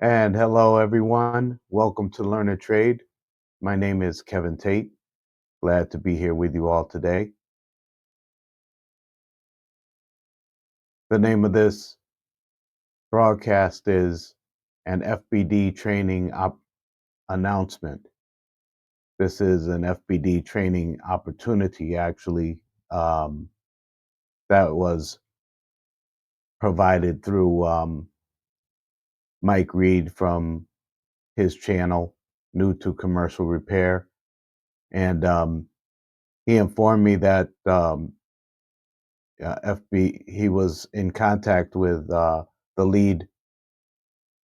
And hello, everyone. Welcome to Learn a Trade. My name is Kevin Tate. Glad to be here with you all today. The name of this broadcast is an FBD Training Announcement. This is an FBD training opportunity, actually, um, that was provided through Mike Reed from his channel, New to Commercial Repair. And he informed me that he was in contact with the lead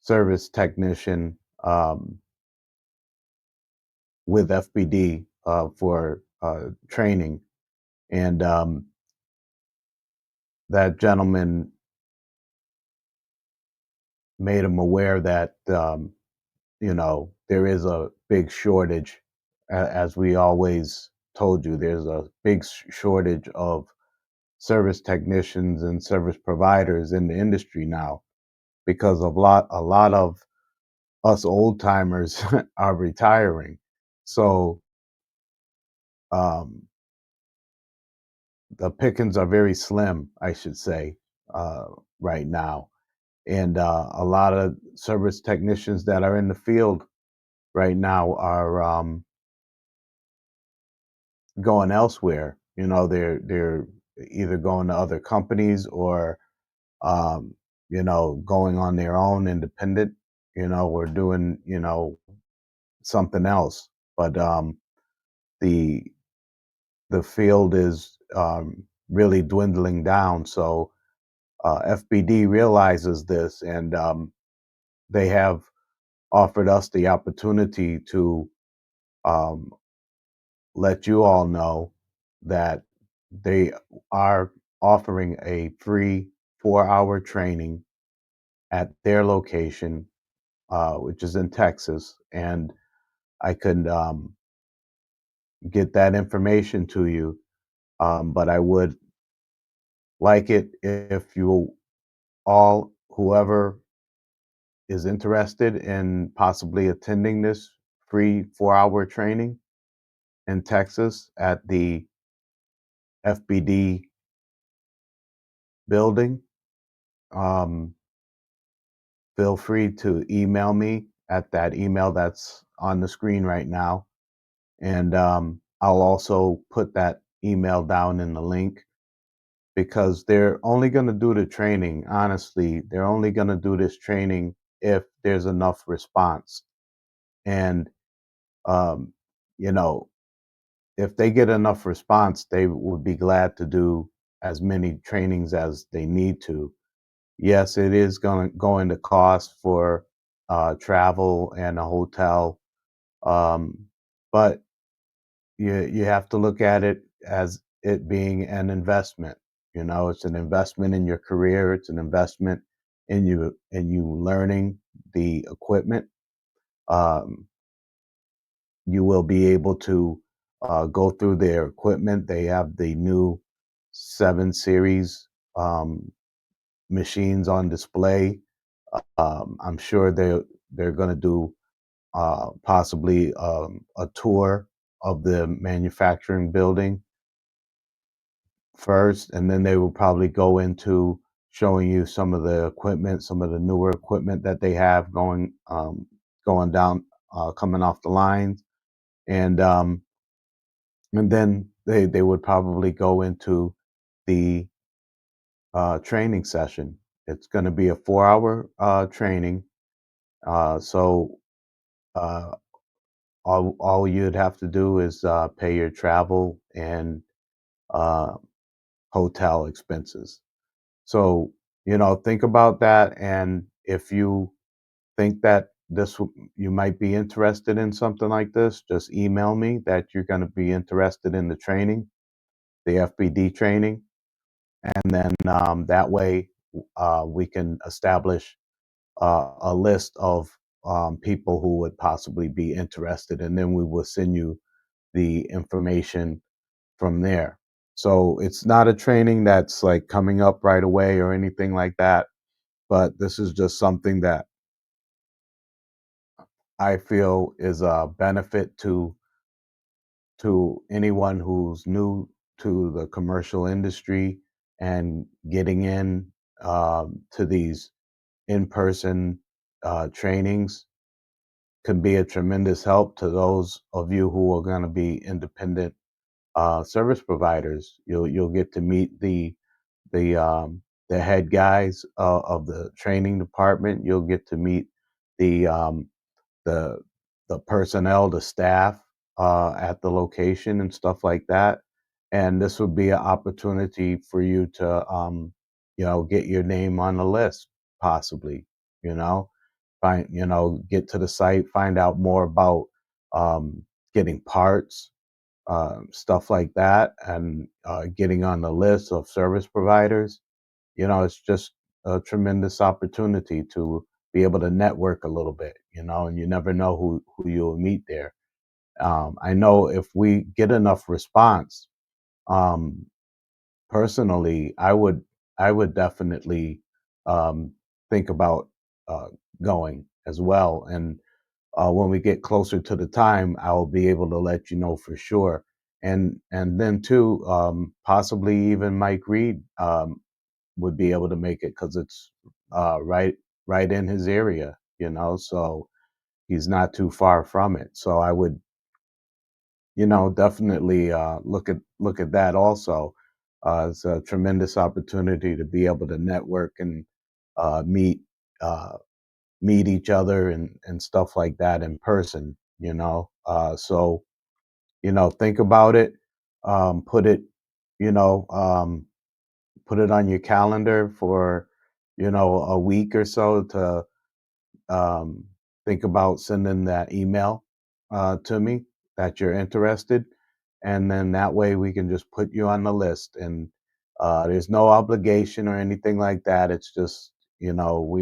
service technician with FBD for training, and that gentleman made him aware that there is a big shortage, as we always told you. There's a big shortage of service technicians and service providers in the industry now because a lot of us old timers are retiring. So um, the pickings are very slim, I should say, uh, right now. And a lot of service technicians that are in the field right now are going elsewhere. They're either going to other companies or um, going on their own independent, or doing something else. But the the field is really dwindling down. So FBD realizes this, and they have offered us the opportunity to um, let you all know that they are offering a free 4-hour training at their location, which is in Texas. And I could get that information to you, but I would like it if you all, whoever is interested in possibly attending this free 4-hour training in Texas at the FBD building, um, feel free to email me at that email that's on the screen right now. And I'll also put that email down in the link because they're only going to do the training. Honestly, they're only going to do this training if there's enough response. And, um, you know, if they get enough response, they would be glad to do as many trainings as they need to. Yes, it is going to cost for travel and a hotel, um, but you have to look at it as it being an investment. It's an investment in your career. It's an investment in you learning the equipment. Um, you will be able to go through their equipment. They have the new 7 series machines on display. I'm sure they're going to do possibly a tour of the manufacturing building first, and then they will probably go into showing you some of the equipment, some of the newer equipment that they have going down, coming off the lines, and then they would probably go into the training session. It's going to be a 4-hour training, so uh, all you'd have to do is pay your travel and uh, hotel expenses. So, think about that. And if you think that you might be interested in something like this, just email me that you're going to be interested in the training, the FBD training. And then that way we can establish a list of people who would possibly be interested. And then we will send you the information from there. So it's not a training that's like coming up right away or anything like that, but this is just something that I feel is a benefit to anyone who's new to the commercial industry and getting in to these in-person trainings can be a tremendous help to those of you who are going to be independent service providers. You'll get to meet the the head guys of the training department. You'll get to meet the the the personnel, the staff at the location and stuff like that. And this would be an opportunity for you to, get your name on the list, possibly. You know, get to the site, find out more about um, getting parts, stuff like that, and getting on the list of service providers. It's just a tremendous opportunity to be able to network a little bit, and you never know who you'll meet there. I know if we get enough response, um, personally, I would definitely think about uh, going as well. And when we get closer to the time, I'll be able to let you know for sure. And then too, possibly even Mike Reed would be able to make it because it's right in his area, so he's not too far from it. So I would, definitely look at that also. It's a tremendous opportunity to be able to network and meet uh, meet each other and stuff like that in person. So think about it, put it, you know, put it on your calendar for a week or so to um, think about sending that email to me that you're interested, and then that way we can just put you on the list. And there's no obligation or anything like that. It's just we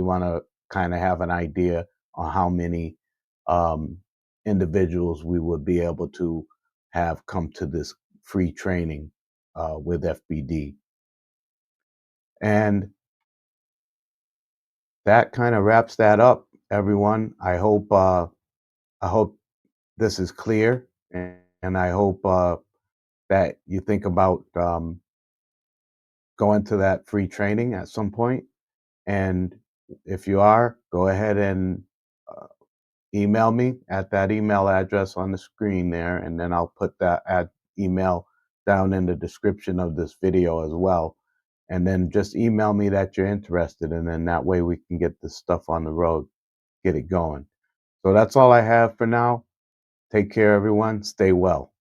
want to kind of have an idea on how many um, individuals we would be able to have come to this free training with FBD. And that kind of wraps that up, everyone. I hope this is clear, and I hope that you think about going to that free training at some point. And if you are, go ahead and uh, email me at that email address on the screen there, and then I'll put that email down in the description of this video as well. And then just email me that you're interested, and then that way we can get this stuff on the road, get it going. So that's all I have for now. Take care, everyone. Stay well.